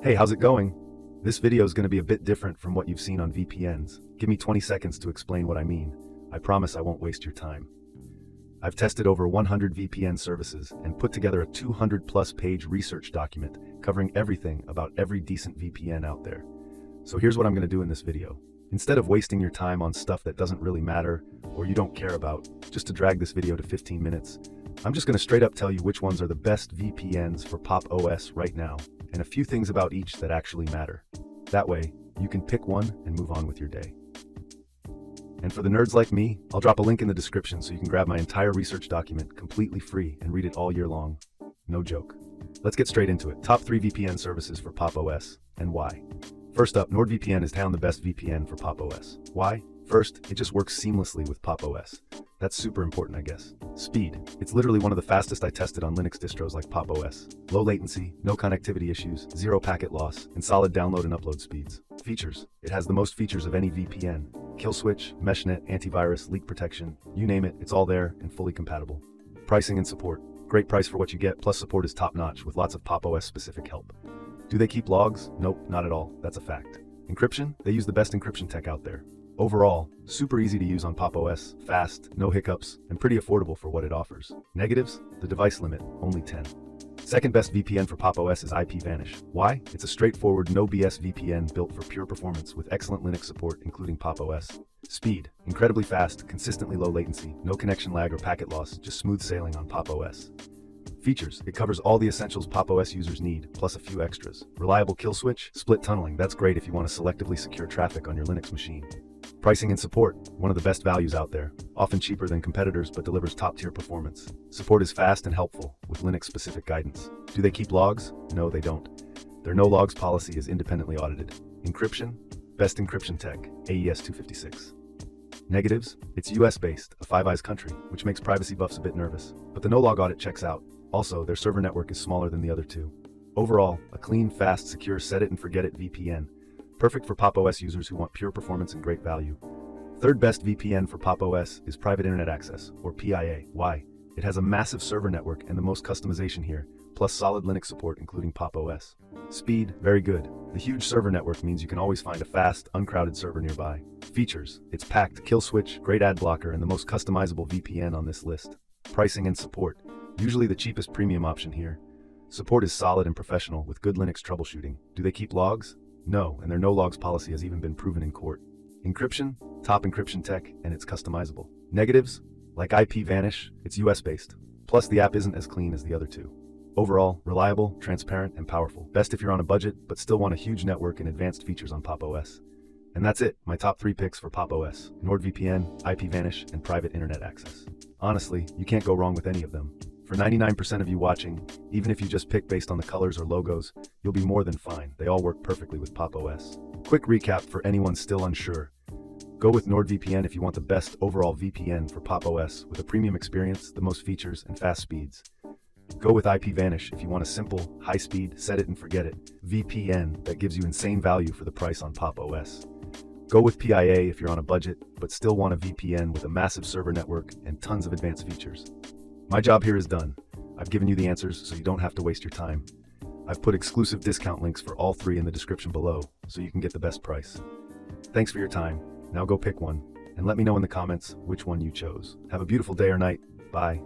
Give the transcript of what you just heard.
Hey, how's it going? This video is going to be a bit different from what you've seen on VPNs. Give me 20 seconds to explain what I mean. I promise I won't waste your time. I've tested over 100 VPN services and put together a 200-plus page research document covering everything about every decent VPN out there. So here's what I'm going to do in this video. Instead of wasting your time on stuff that doesn't really matter or you don't care about, just to drag this video to 15 minutes, I'm just going to straight up tell you which ones are the best VPNs for Pop! OS right now, and a few things about each that actually matter. That way, you can pick one and move on with your day. And for the nerds like me, I'll drop a link in the description so you can grab my entire research document completely free and read it all year long. No joke. Let's get straight into it. Top 3 VPN services for Pop! OS, and why. First up, NordVPN is down the best VPN for Pop! OS. Why? First, it just works seamlessly with Pop! OS. That's super important, I guess. Speed. It's literally one of the fastest I tested on Linux distros like Pop! OS. Low latency, no connectivity issues, zero packet loss, and solid download and upload speeds. Features. It has the most features of any VPN. Kill switch, meshnet, antivirus, leak protection, you name it, it's all there and fully compatible. Pricing and support. Great price for what you get, plus support is top-notch with lots of Pop! OS specific help. Do they keep logs? Nope, not at all. That's a fact. Encryption? They use the best encryption tech out there. Overall, super easy to use on Pop! OS, fast, no hiccups, and pretty affordable for what it offers. Negatives? The device limit, only 10. Second best VPN for Pop! OS is IPVanish. Why? It's a straightforward, no BS VPN built for pure performance with excellent Linux support, including Pop! OS. Speed. Incredibly fast, consistently low latency, no connection lag or packet loss, just smooth sailing on Pop! OS. Features. It covers all the essentials Pop! OS users need, plus a few extras. Reliable kill switch, split tunneling, that's great if you want to selectively secure traffic on your Linux machine. Pricing and support, one of the best values out there, often cheaper than competitors but delivers top-tier performance. Support is fast and helpful, with Linux-specific guidance. Do they keep logs? No, they don't. Their no-logs policy is independently audited. Encryption? Best encryption tech, AES 256. Negatives? It's US-based, a Five Eyes country, which makes privacy buffs a bit nervous. But the no-log audit checks out. Also, their server network is smaller than the other two. Overall, a clean, fast, secure set-it-and-forget-it VPN. Perfect for Pop! OS users who want pure performance and great value. Third best VPN for Pop! OS is Private Internet Access, or PIA. Why? It has a massive server network and the most customization here, plus solid Linux support including Pop! OS. Speed, very good. The huge server network means you can always find a fast, uncrowded server nearby. Features, it's packed, kill switch, great ad blocker, and the most customizable VPN on this list. Pricing and support, usually the cheapest premium option here. Support is solid and professional with good Linux troubleshooting. Do they keep logs? No, and their no-logs policy has even been proven in court. Encryption? Top encryption tech, and it's customizable. Negatives? Like IPVanish, it's US-based. Plus, the app isn't as clean as the other two. Overall, reliable, transparent, and powerful. Best if you're on a budget, but still want a huge network and advanced features on Pop! OS. And that's it, my top 3 picks for Pop! OS. NordVPN, IPVanish, and Private Internet Access. Honestly, you can't go wrong with any of them. For 99% of you watching, even if you just pick based on the colors or logos, you'll be more than fine. They all work perfectly with Pop! OS. Quick recap for anyone still unsure. Go with NordVPN if you want the best overall VPN for Pop! OS with a premium experience, the most features, and fast speeds. Go with IPVanish if you want a simple, high-speed, set-it-and-forget-it VPN that gives you insane value for the price on Pop! OS. Go with PIA if you're on a budget, but still want a VPN with a massive server network and tons of advanced features. My job here is done. I've given you the answers so you don't have to waste your time. I've put exclusive discount links for all 3 in the description below so you can get the best price. Thanks for your time. Now go pick one and let me know in the comments which one you chose. Have a beautiful day or night. Bye.